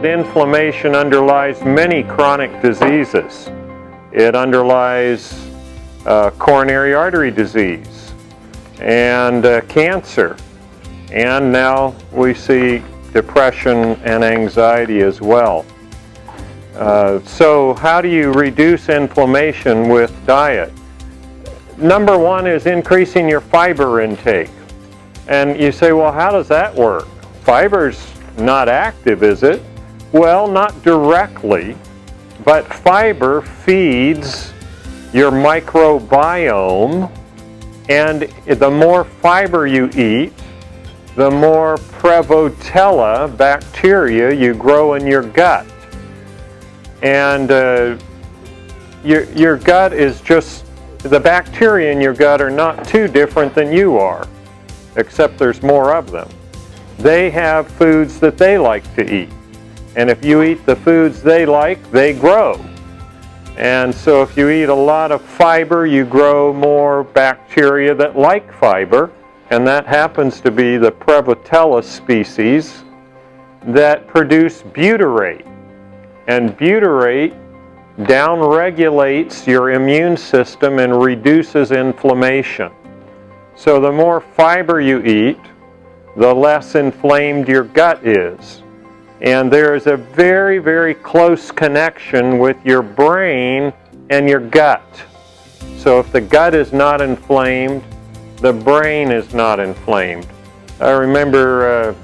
that inflammation underlies many chronic diseases. It underlies coronary artery disease and cancer. And now we see depression and anxiety as well. So how do you reduce inflammation with diet? Number one is increasing your fiber intake. And you say, well, how does that work? Fiber's not active, is it? Well, not directly, but fiber feeds your microbiome, and the more fiber you eat, the more Prevotella bacteria you grow in your gut. And your gut is just, the bacteria in your gut are not too different than you are, except there's more of them. They have foods that they like to eat. And if you eat the foods they like, they grow. And so if you eat a lot of fiber, you grow more bacteria that like fiber. And that happens to be the Prevotella species that produce butyrate. And butyrate downregulates your immune system and reduces inflammation. So the more fiber you eat, the less inflamed your gut is. And there is a very, very close connection with your brain and your gut. So if the gut is not inflamed, the brain is not inflamed. I remember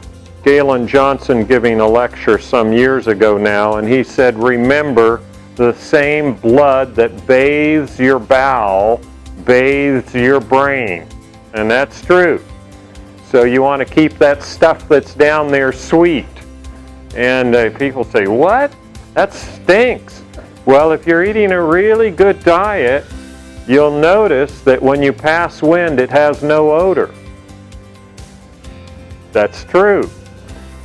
Galen Johnson giving a lecture some years ago now, and he said, remember, the same blood that bathes your bowel bathes your brain. And that's true. So you want to keep that stuff that's down there sweet. And people say, what? That stinks. Well, if you're eating a really good diet, you'll notice that when you pass wind, it has no odor. That's true.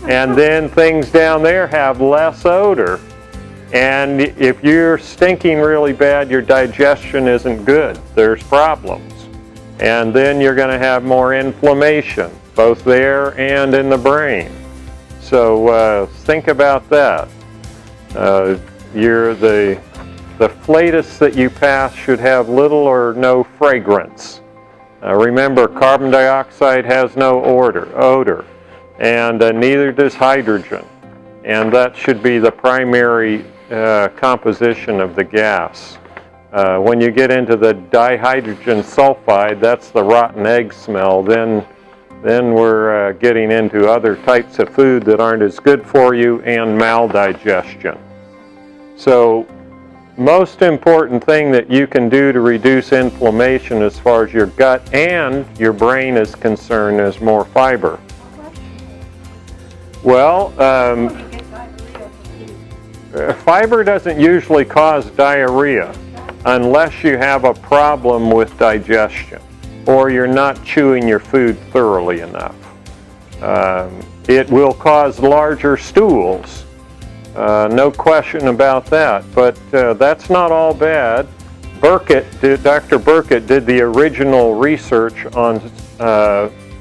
And then things down there have less odor. And if you're stinking really bad, your digestion isn't good. There's problems. And then you're going to have more inflammation, both there and in the brain. So think about that. The flatus that you pass should have little or no fragrance. Remember, carbon dioxide has no odor, and neither does hydrogen. And that should be the primary composition of the gas. When you get into the dihydrogen sulfide, that's the rotten egg smell, then we're getting into other types of food that aren't as good for you and maldigestion. So, most important thing that you can do to reduce inflammation as far as your gut and your brain is concerned is more fiber. Well, fiber doesn't usually cause diarrhea unless you have a problem with digestion or you're not chewing your food thoroughly enough. It will cause larger stools. No question about that, but that's not all bad. Dr. Burkitt did the original research on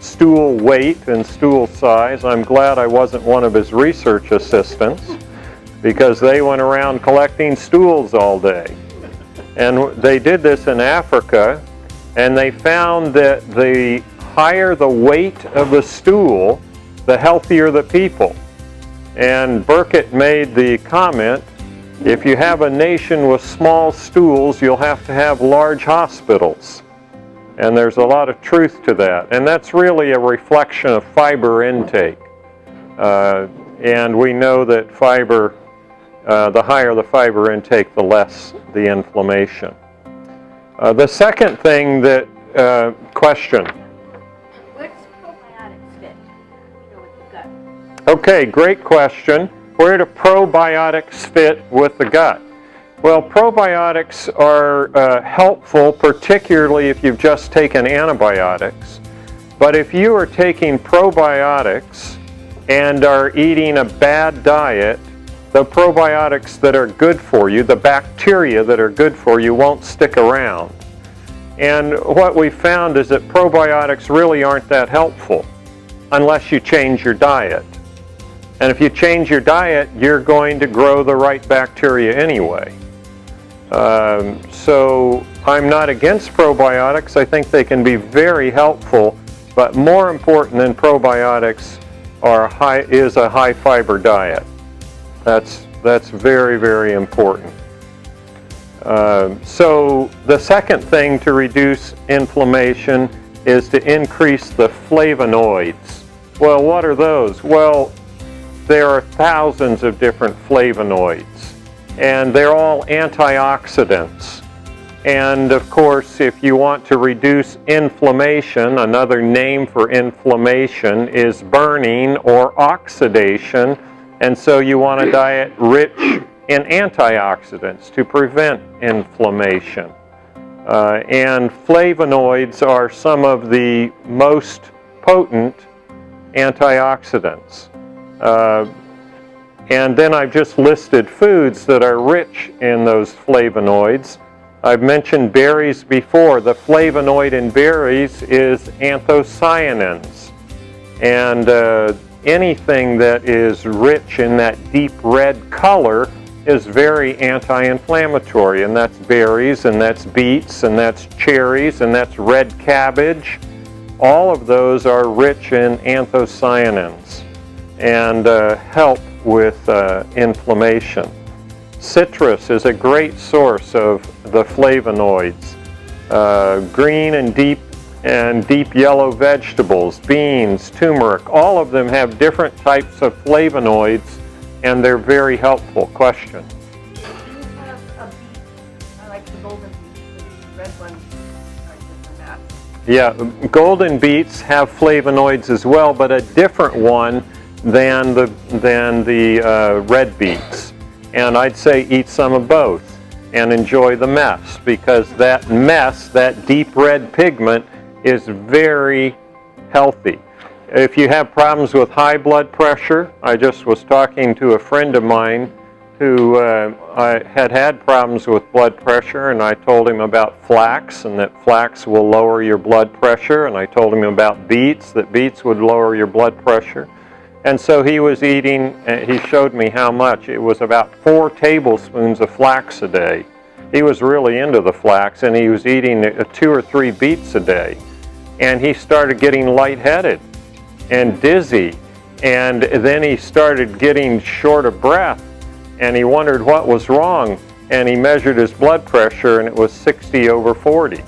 stool weight and stool size. I'm glad I wasn't one of his research assistants because they went around collecting stools all day. And they did this in Africa, and they found that the higher the weight of the stool, the healthier the people. And Burkitt made the comment, if you have a nation with small stools, you'll have to have large hospitals. And there's a lot of truth to that. And that's really a reflection of fiber intake. And we know that fiber, the higher the fiber intake, the less the inflammation. The second thing that, question. Okay, great question. Where do probiotics fit with the gut? Well, probiotics are helpful, particularly if you've just taken antibiotics. But if you are taking probiotics and are eating a bad diet, the probiotics that are good for you, the bacteria that are good for you, won't stick around. And what we found is that probiotics really aren't that helpful unless you change your diet. And if you change your diet, you're going to grow the right bacteria anyway. So I'm not against probiotics. I think they can be very helpful, but more important than probiotics is a high fiber diet. That's very, very important. So the second thing to reduce inflammation is to increase the flavonoids. Well, what are those? Well, there are thousands of different flavonoids, and they're all antioxidants. And of course, if you want to reduce inflammation, another name for inflammation is burning or oxidation, and so you want a diet rich in antioxidants to prevent inflammation. And flavonoids are some of the most potent antioxidants. And then I've just listed foods that are rich in those flavonoids. I've mentioned berries before. The flavonoid in berries is anthocyanins. And anything that is rich in that deep red color is very anti-inflammatory. And that's berries, and that's beets, and that's cherries, and that's red cabbage. All of those are rich in anthocyanins and help with inflammation. Citrus is a great source of the flavonoids. Green and deep yellow vegetables, beans, turmeric, all of them have different types of flavonoids, and they're very helpful. Question? Do you have a beet? I like the golden beets, the red ones are different than that. Yeah, golden beets have flavonoids as well, but a different one than the red beets. And I'd say eat some of both and enjoy the mess, because that mess, that deep red pigment, is very healthy. If you have problems with high blood pressure, I just was talking to a friend of mine who had problems with blood pressure, and I told him about flax, and that flax will lower your blood pressure, and I told him about beets, that beets would lower your blood pressure. And so he was eating, he showed me how much. It was about 4 tablespoons of flax a day. He was really into the flax, and he was eating 2 or 3 beets a day. And he started getting lightheaded and dizzy. And then he started getting short of breath, and he wondered what was wrong. And he measured his blood pressure, and it was 60/40.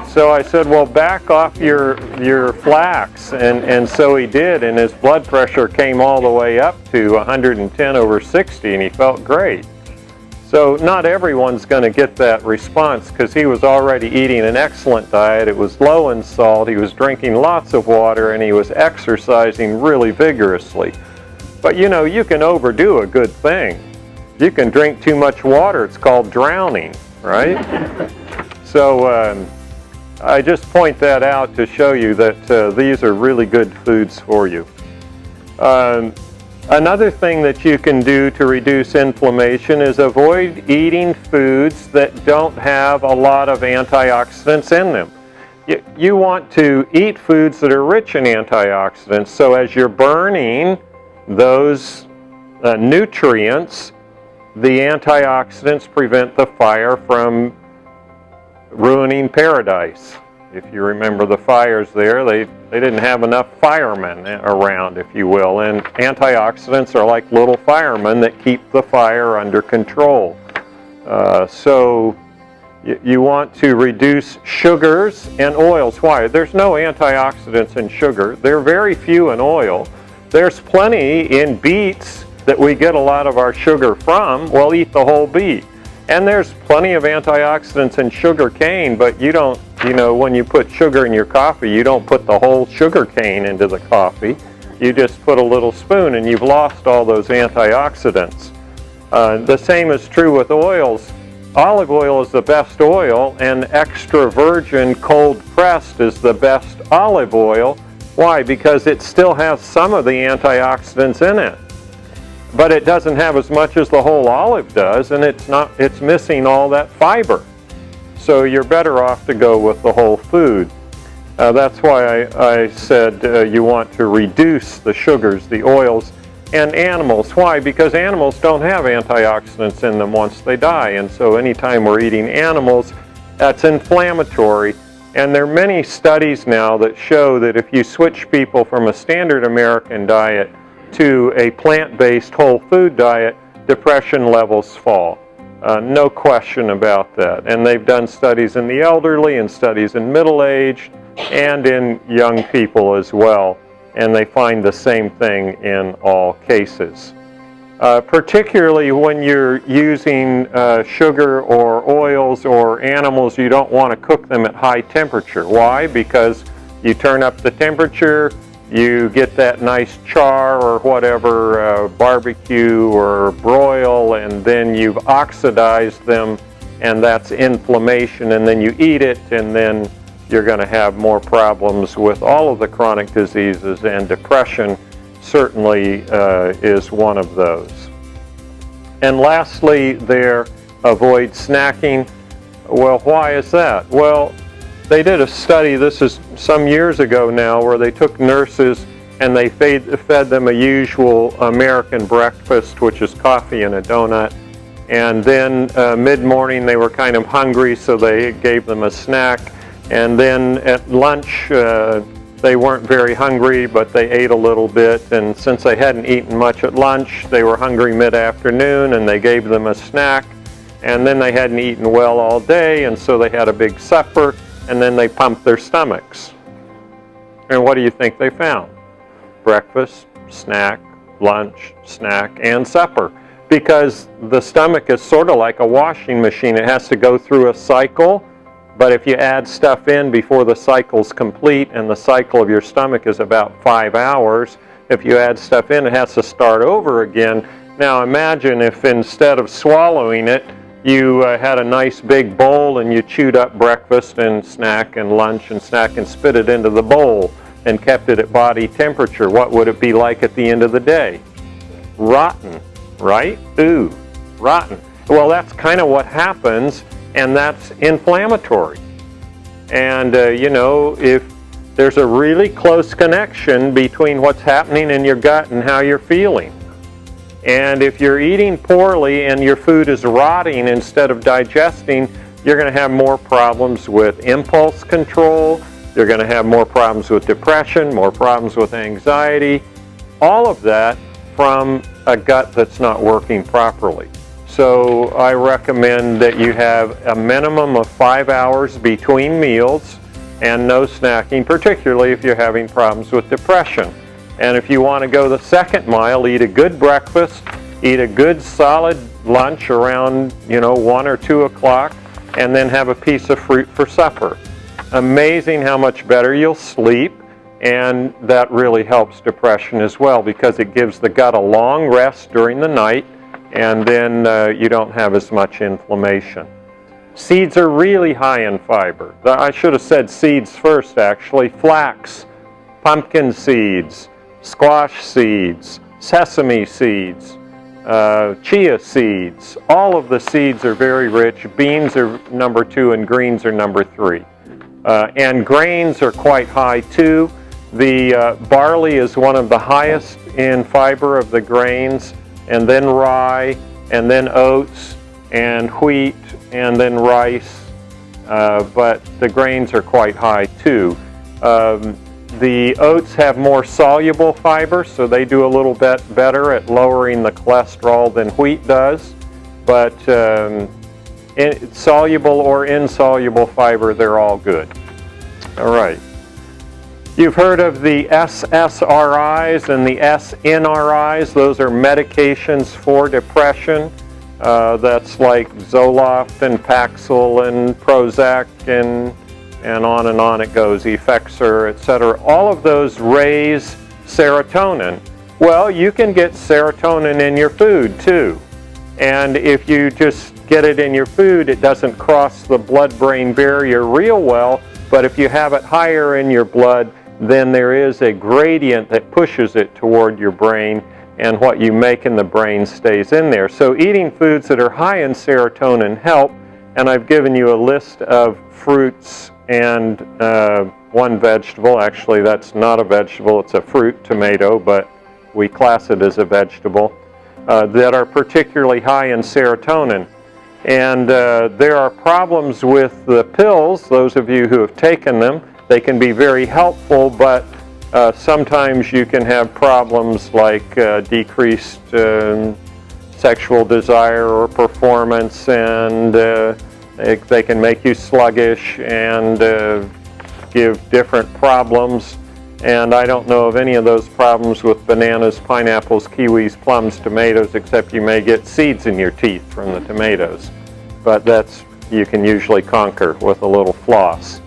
So I said, well, back off your flax. And so he did, and his blood pressure came all the way up to 110/60, and he felt great. So not everyone's going to get that response, because he was already eating an excellent diet. It was low in salt, he was drinking lots of water, and he was exercising really vigorously. But you know, you can overdo a good thing. You can drink too much water, it's called drowning, right? So I just point that out to show you that these are really good foods for you. Another thing that you can do to reduce inflammation is avoid eating foods that don't have a lot of antioxidants in them. You want to eat foods that are rich in antioxidants, so as you're burning those nutrients, the antioxidants prevent the fire from ruining paradise. If you remember the fires there, they didn't have enough firemen around, if you will, and antioxidants are like little firemen that keep the fire under control. So you want to reduce sugars and oils. Why? There's no antioxidants in sugar. There are very few in oil. There's plenty in beets that we get a lot of our sugar from. Well, eat the whole beet. And there's plenty of antioxidants in sugar cane, but you don't, when you put sugar in your coffee, you don't put the whole sugar cane into the coffee. You just put a little spoon, and you've lost all those antioxidants. The same is true with oils. Olive oil is the best oil, and extra virgin cold pressed is the best olive oil. Why? Because it still has some of the antioxidants in it. But it doesn't have as much as the whole olive does, and it's missing all that fiber. So you're better off to go with the whole food. That's why I said you want to reduce the sugars, the oils. and animals. Why? Because animals don't have antioxidants in them once they die, and so anytime we're eating animals, that's inflammatory. And there are many studies now that show that if you switch people from a standard American diet to a plant-based whole food diet, depression levels fall. No question about that. And they've done studies in the elderly and studies in middle-aged and in young people as well. And they find the same thing in all cases. Particularly when you're using sugar or oils or animals, you don't want to cook them at high temperature. Why? Because you turn up the temperature, you get that nice char or whatever, barbecue or broil, and then you've oxidized them, and that's inflammation, and then you eat it, and then you're going to have more problems with all of the chronic diseases, and depression certainly is one of those. And lastly, avoid snacking. Well, why is that? Well, they did a study, this is some years ago now, where they took nurses and they fed them a usual American breakfast, which is coffee and a donut. And then mid-morning they were kind of hungry, so they gave them a snack. And then at lunch, they weren't very hungry, but they ate a little bit. And since they hadn't eaten much at lunch, they were hungry mid-afternoon, and they gave them a snack. And then they hadn't eaten well all day, and so they had a big supper, and then they pumped their stomachs. And what do you think they found? Breakfast, snack, lunch, snack, and supper. Because the stomach is sort of like a washing machine. It has to go through a cycle. But if you add stuff in before the cycle's complete, and the cycle of your stomach is about 5 hours, if you add stuff in, it has to start over again. Now imagine if instead of swallowing it, you had a nice big bowl and you chewed up breakfast and snack and lunch and snack and spit it into the bowl and kept it at body temperature. What would it be like at the end of the day? Rotten, right? Ooh, rotten. Well, that's kind of what happens, and that's inflammatory. And you know, if there's a really close connection between what's happening in your gut and how you're feeling. And if you're eating poorly and your food is rotting instead of digesting, you're going to have more problems with impulse control, you're going to have more problems with depression, more problems with anxiety, all of that from a gut that's not working properly. So I recommend that you have a minimum of 5 hours between meals and no snacking, particularly if you're having problems with depression. And if you want to go the second mile, eat a good breakfast, eat a good solid lunch around 1 or 2 o'clock, and then have a piece of fruit for supper. Amazing how much better you'll sleep, and that really helps depression as well, because it gives the gut a long rest during the night, and then you don't have as much inflammation. Seeds are really high in fiber. I should have said seeds first, actually. Flax, pumpkin seeds, squash seeds, sesame seeds, chia seeds. All of the seeds are very rich. Beans are number 2 and greens are number 3. And grains are quite high too. The barley is one of the highest in fiber of the grains, and then rye, and then oats, and wheat, and then rice. But the grains are quite high too. The oats have more soluble fiber, so they do a little bit better at lowering the cholesterol than wheat does. But soluble or insoluble fiber, they're all good. All right. You've heard of the SSRIs and the SNRIs. Those are medications for depression. That's like Zoloft and Paxil and Prozac and on it goes, Effexor, etc. All of those raise serotonin. Well, you can get serotonin in your food too. And if you just get it in your food, it doesn't cross the blood-brain barrier real well, but if you have it higher in your blood, then there is a gradient that pushes it toward your brain, and what you make in the brain stays in there. So eating foods that are high in serotonin help, and I've given you a list of fruits and one vegetable. Actually, that's not a vegetable, it's a fruit, tomato, but we class it as a vegetable, that are particularly high in serotonin. And there are problems with the pills. Those of you who have taken them, they can be very helpful, but sometimes you can have problems like decreased sexual desire or performance, and they can make you sluggish and give different problems. And I don't know of any of those problems with bananas, pineapples, kiwis, plums, tomatoes, except you may get seeds in your teeth from the tomatoes. But that's, you can usually conquer with a little floss.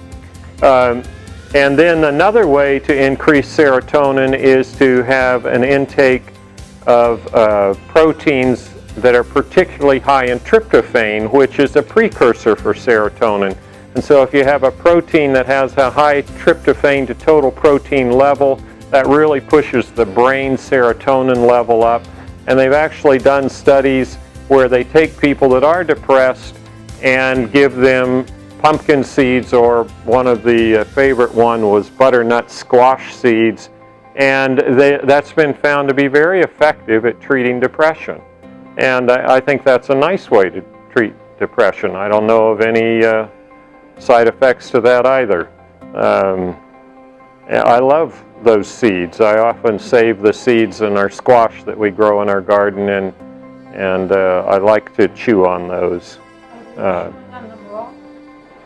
And then another way to increase serotonin is to have an intake of proteins that are particularly high in tryptophan, which is a precursor for serotonin. And so if you have a protein that has a high tryptophan to total protein level, that really pushes the brain serotonin level up. And they've actually done studies where they take people that are depressed and give them pumpkin seeds, or one of the favorite one was butternut squash seeds, and that's been found to be very effective at treating depression. And I think that's a nice way to treat depression. I don't know of any side effects to that either. I love those seeds. I often save the seeds in our squash that we grow in our garden, and I like to chew on those.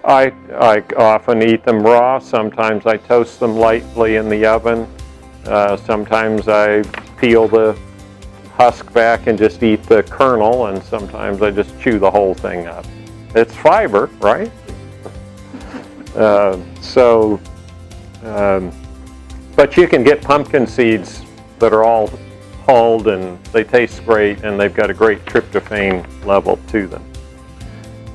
I often eat them raw. Sometimes I toast them lightly in the oven. Sometimes I peel the husk back and just eat the kernel, and sometimes I just chew the whole thing up. It's fiber, right? But you can get pumpkin seeds that are all hulled, and they taste great, and they've got a great tryptophan level to them.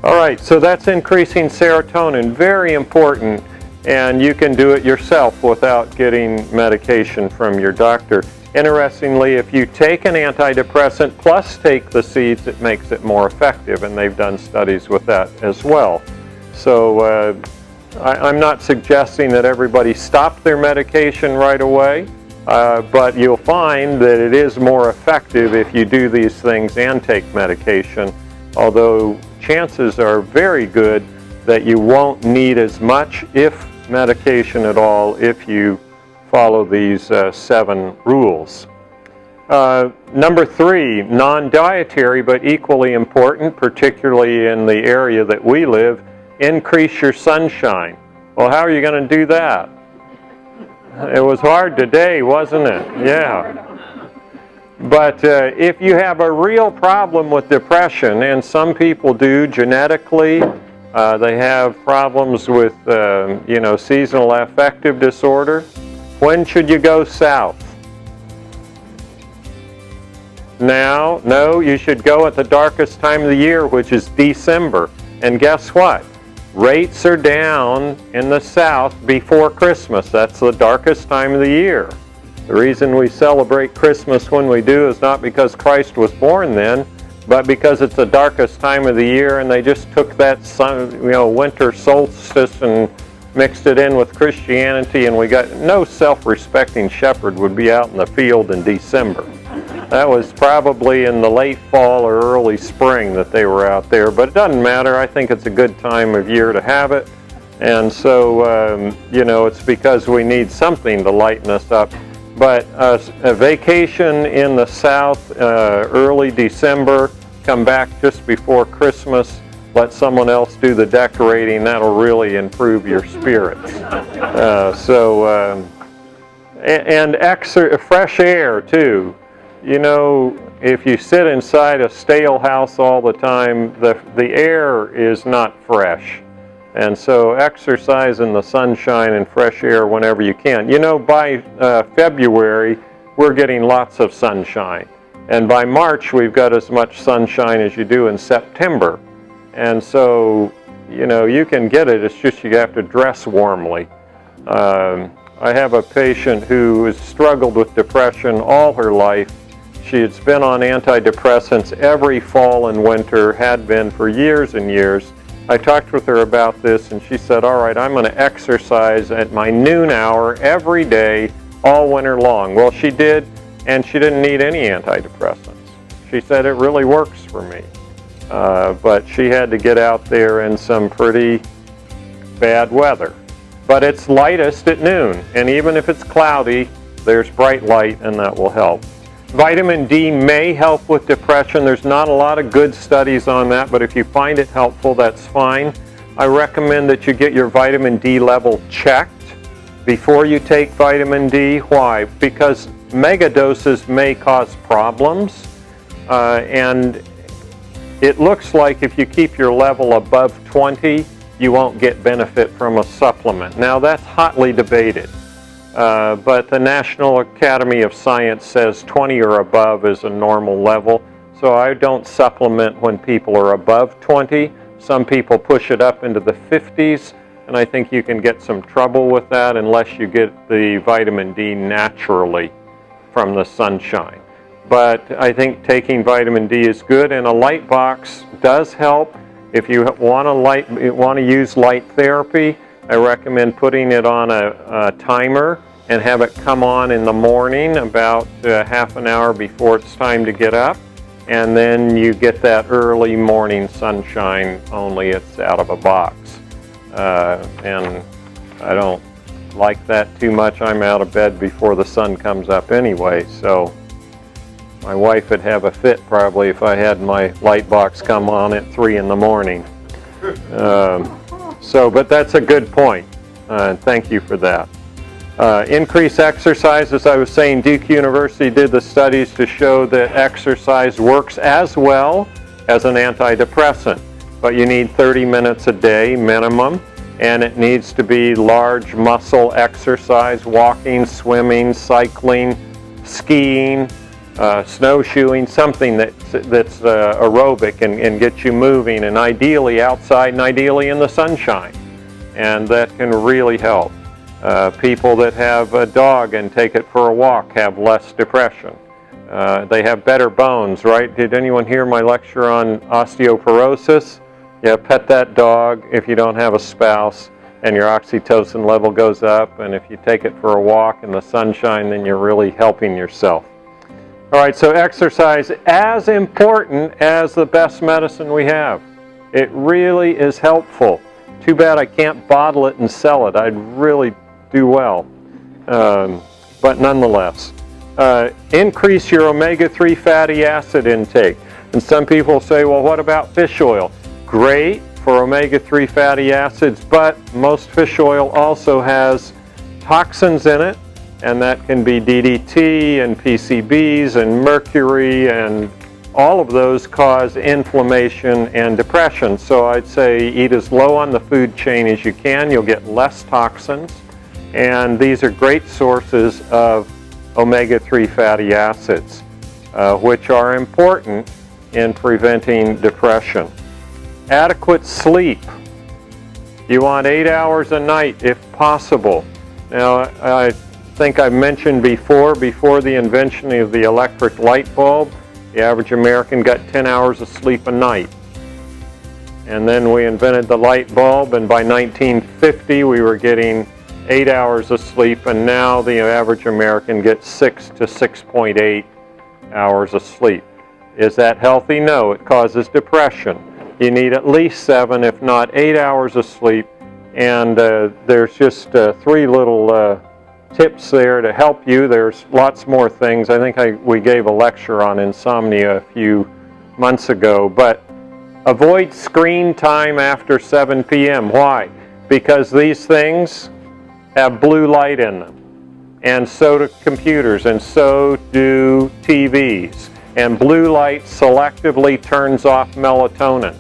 All right, so that's increasing serotonin, very important, and you can do it yourself without getting medication from your doctor. Interestingly, if you take an antidepressant plus take the seeds, it makes it more effective, and they've done studies with that as well. So I'm not suggesting that everybody stop their medication right away, but you'll find that it is more effective if you do these things and take medication, although chances are very good that you won't need as much, if medication at all, if you follow these 7 rules. Number 3, non-dietary but equally important, particularly in the area that we live, increase your sunshine. Well, how are you going to do that? It was hard today, wasn't it? Yeah. But if you have a real problem with depression, and some people do genetically, they have problems with seasonal affective disorder, when should you go south? Now? No, you should go at the darkest time of the year, which is December. And guess what? Rates are down in the south before Christmas. That's the darkest time of the year. The reason we celebrate Christmas when we do is not because Christ was born then, but because it's the darkest time of the year, and they just took that winter solstice and mixed it in with Christianity, and we got no self-respecting shepherd would be out in the field in December. That was probably in the late fall or early spring that they were out there, but it doesn't matter. I think it's a good time of year to have it, and so it's because we need something to lighten us up. But a vacation in the south early December, come back just before Christmas, let someone else do the decorating, that'll really improve your spirits. And fresh air too. If you sit inside a stale house all the time, the air is not fresh. And so exercise in the sunshine and fresh air whenever you can. By February, we're getting lots of sunshine. And by March, we've got as much sunshine as you do in September. And so, you can get it. It's just you have to dress warmly. I have a patient who has struggled with depression all her life. She's been on antidepressants every fall and winter, had been for years and years. I talked with her about this, and she said, all right, I'm going to exercise at my noon hour every day all winter long. Well, she did, and she didn't need any antidepressants. She said it really works for me. But she had to get out there in some pretty bad weather. But it's lightest at noon, and even if it's cloudy, there's bright light, and that will help. Vitamin D may help with depression. There's not a lot of good studies on that, but if you find it helpful, that's fine. I recommend that you get your vitamin D level checked before you take vitamin D. Why? Because mega doses may cause problems, and it looks like if you keep your level above 20, you won't get benefit from a supplement. Now, that's hotly debated, but the National Academy of Science says 20 or above is a normal level, so I don't supplement when people are above 20. Some people push it up into the 50s, and I think you can get some trouble with that unless you get the vitamin D naturally from the sunshine. But I think taking vitamin D is good, and a light box does help. If you want to use light therapy, I recommend putting it on a timer and have it come on in the morning about half an hour before it's time to get up. And then you get that early morning sunshine, only it's out of a box. And I don't like that too much. I'm out of bed before the sun comes up anyway, so my wife would have a fit probably if I had my light box come on at 3 in the morning. But that's a good point. Thank you for that. Increase exercise. As I was saying, Duke University did the studies to show that exercise works as well as an antidepressant, but you need 30 minutes a day minimum, and it needs to be large muscle exercise, walking, swimming, cycling, skiing, snowshoeing, something that's aerobic and gets you moving, and ideally outside and ideally in the sunshine, and that can really help. People that have a dog and take it for a walk have less depression. They have better bones, right? Did anyone hear my lecture on osteoporosis? Yeah, pet that dog if you don't have a spouse, and your oxytocin level goes up, and if you take it for a walk in the sunshine, then you're really helping yourself. All right, so exercise as important as the best medicine we have. It really is helpful. Too bad I can't bottle it and sell it. I'd really do well. But nonetheless, increase your omega-3 fatty acid intake. And some people say, well, what about fish oil? Great for omega-3 fatty acids, but most fish oil also has toxins in it, and that can be DDT and PCBs and mercury, and all of those cause inflammation and depression. So I'd say eat as low on the food chain as you can. You'll get less toxins, and these are great sources of omega-3 fatty acids, which are important in preventing depression. Adequate sleep. You want 8 hours a night if possible. Now, I think I mentioned before the invention of the electric light bulb, the average American got 10 hours of sleep a night. And then we invented the light bulb, and by 1950 we were getting 8 hours of sleep, and now the average American gets 6 to 6.8 hours of sleep. Is that healthy? No, it causes depression. You need at least 7, if not 8 hours of sleep, and there's just 3 little tips there to help you. There's lots more things. I think we gave a lecture on insomnia a few months ago, but avoid screen time after 7 p.m. Why? Because these things have blue light in them, and so do computers, and so do TVs. And blue light selectively turns off melatonin.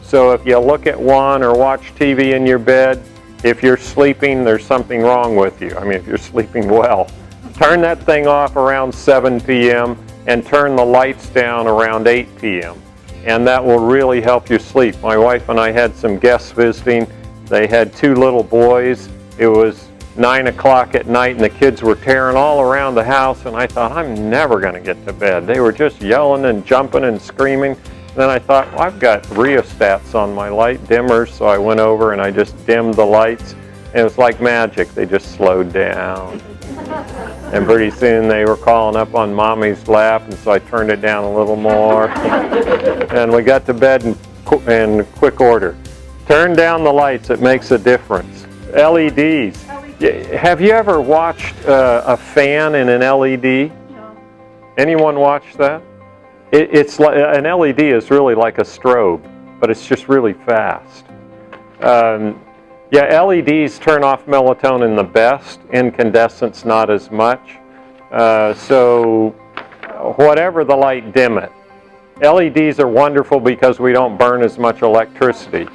So if you look at one or watch TV in your bed, if you're sleeping, there's something wrong with you. I mean, if you're sleeping well. Turn that thing off around 7 p.m. and turn the lights down around 8 p.m. And that will really help you sleep. My wife and I had some guests visiting. They had 2 little boys. It was 9 o'clock at night, and the kids were tearing all around the house, and I thought, I'm never going to get to bed. They were just yelling and jumping and screaming. Then I thought, well, I've got rheostats on my light dimmers, so I went over and I just dimmed the lights. It was like magic. They just slowed down. And pretty soon they were calling up on Mommy's lap, and so I turned it down a little more. And we got to bed in quick order. Turn down the lights. It makes a difference. LEDs. Have you ever watched a fan in an LED? No. Anyone watch that? It's like an LED is really like a strobe, but it's just really fast. Yeah, LEDs turn off melatonin the best. Incandescents not as much. So whatever the light, dim it. LEDs are wonderful because we don't burn as much electricity.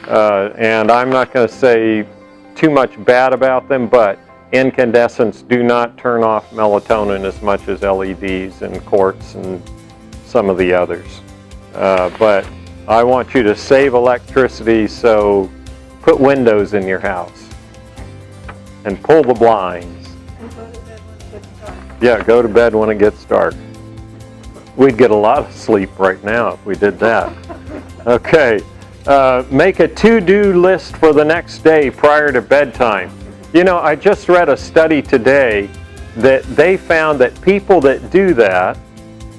And I'm not going to say too much bad about them, but incandescents do not turn off melatonin as much as LEDs and quartz and some of the others. But I want you to save electricity, so put windows in your house and pull the blinds. And go to bed when it gets dark. Yeah, go to bed when it gets dark. We'd get a lot of sleep right now if we did that. Okay, make a to-do list for the next day prior to bedtime. You know, I just read a study today that they found that people that do that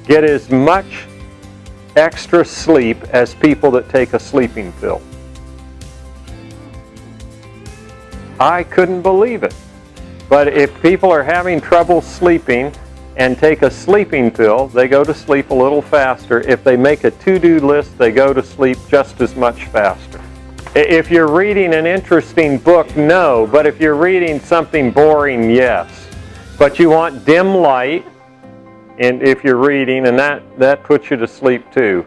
get as much extra sleep as people that take a sleeping pill. I couldn't believe it. But if people are having trouble sleeping and take a sleeping pill, they go to sleep a little faster. If they make a to-do list, they go to sleep just as much faster. If you're reading an interesting book, no. But if you're reading something boring, yes. But you want dim light, and if you're reading, and that puts you to sleep too.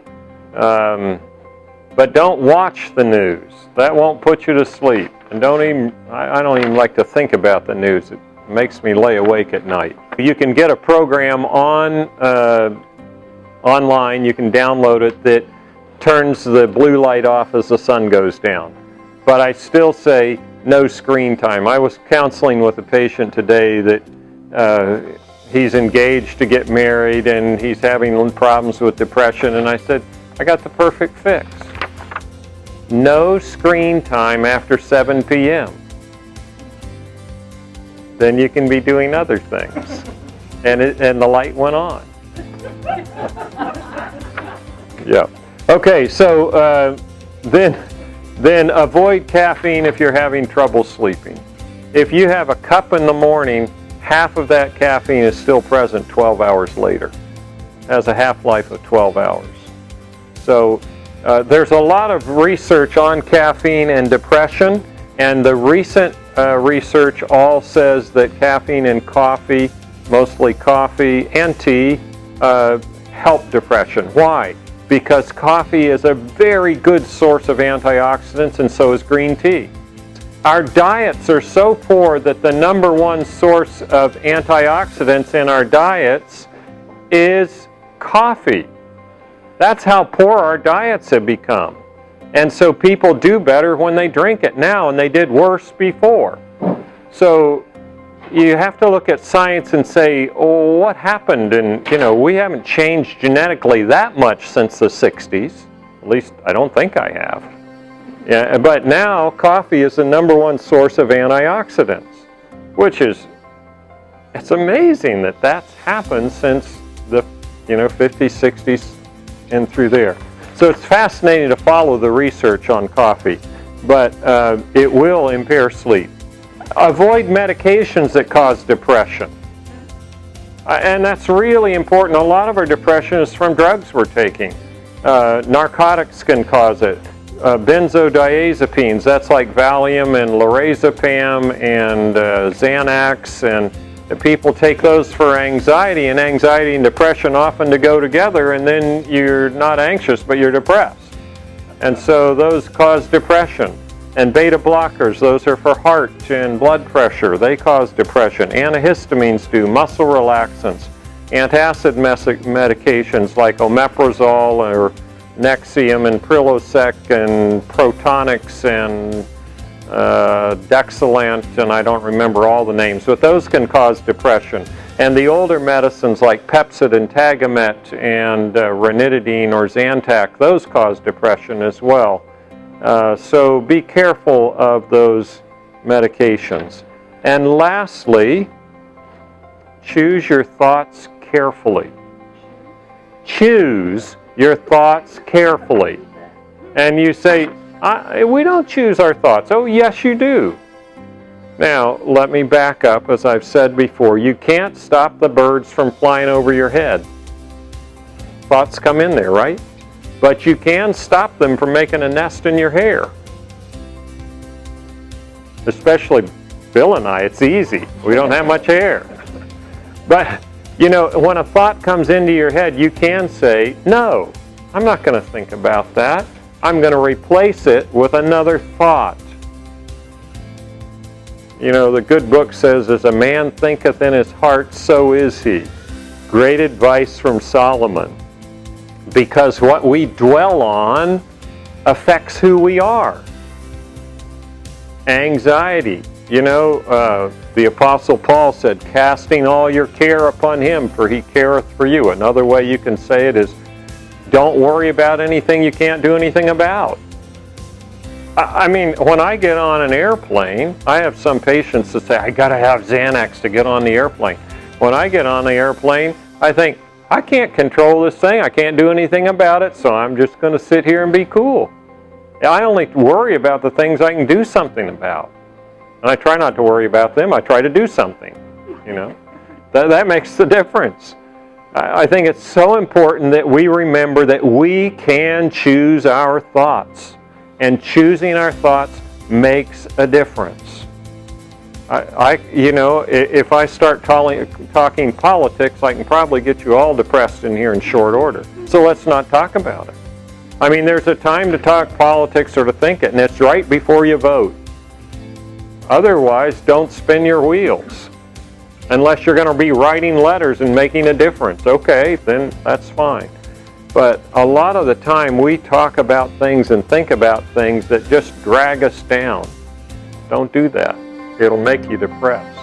But don't watch the news. That won't put you to sleep. And I don't even like to think about the news. It makes me lay awake at night. You can get a program online, you can download it, that turns the blue light off as the sun goes down. But I still say no screen time. I was counseling with a patient today that he's engaged to get married and he's having problems with depression, and I said, I got the perfect fix. No screen time after 7 p.m. Then you can be doing other things. And the light went on. Yeah. Okay, so then avoid caffeine if you're having trouble sleeping. If you have a cup in the morning, half of that caffeine is still present 12 hours later. It has a half-life of 12 hours. So there's a lot of research on caffeine and depression, and the recent research all says that caffeine in coffee, mostly coffee and tea, help depression. Why? Because coffee is a very good source of antioxidants, and so is green tea. Our diets are so poor that the number one source of antioxidants in our diets is coffee. That's how poor our diets have become. And so people do better when they drink it now, and they did worse before. So you have to look at science and say, oh, what happened? And, we haven't changed genetically that much since the 60s. At least I don't think I have. Yeah, but now coffee is the number one source of antioxidants, which is, it's amazing that that's happened since the 50s, 60s, and through there. So it's fascinating to follow the research on coffee, but it will impair sleep. Avoid medications that cause depression. And that's really important. A lot of our depression is from drugs we're taking. Narcotics can cause it. Benzodiazepines, that's like Valium and lorazepam and Xanax, and people take those for anxiety, and anxiety and depression often to go together, and then you're not anxious, but you're depressed. And so those cause depression. And beta blockers, those are for heart and blood pressure. They cause depression. Antihistamines do, muscle relaxants. Antacid medications like omeprazole or Nexium and Prilosec and Protonix and Dexilant, and I don't remember all the names, but those can cause depression. And the older medicines like Pepcid and Tagamet and ranitidine or Zantac, those cause depression as well. So be careful of those medications. And lastly, choose your thoughts carefully. Choose your thoughts carefully. And you say, we don't choose our thoughts. Oh, yes, you do. Now, let me back up. As I've said before, you can't stop the birds from flying over your head. Thoughts come in there, right? But you can stop them from making a nest in your hair. Especially Bill and I, it's easy. We don't have much hair. But, you know, when a thought comes into your head, you can say, no, I'm not going to think about that. I'm going to replace it with another thought. You know, the good book says, as a man thinketh in his heart, so is he. Great advice from Solomon. Because what we dwell on affects who we are. Anxiety. You know, the Apostle Paul said, casting all your care upon him, for he careth for you. Another way you can say it is, don't worry about anything you can't do anything about. I mean, when I get on an airplane, I have some patients that say, I got to have Xanax to get on the airplane. When I get on the airplane, I think, I can't control this thing. I can't do anything about it, so I'm just going to sit here and be cool. I only worry about the things I can do something about. And I try not to worry about them. I try to do something, you know. That makes the difference. I think it's so important that we remember that we can choose our thoughts. And choosing our thoughts makes a difference. You know, if I start talking politics, I can probably get you all depressed in here in short order. So let's not talk about it. I mean, there's a time to talk politics or to think it, and it's right before you vote. Otherwise, don't spin your wheels. Unless you're going to be writing letters and making a difference. Okay, then that's fine. But a lot of the time we talk about things and think about things that just drag us down. Don't do that. It'll make you depressed.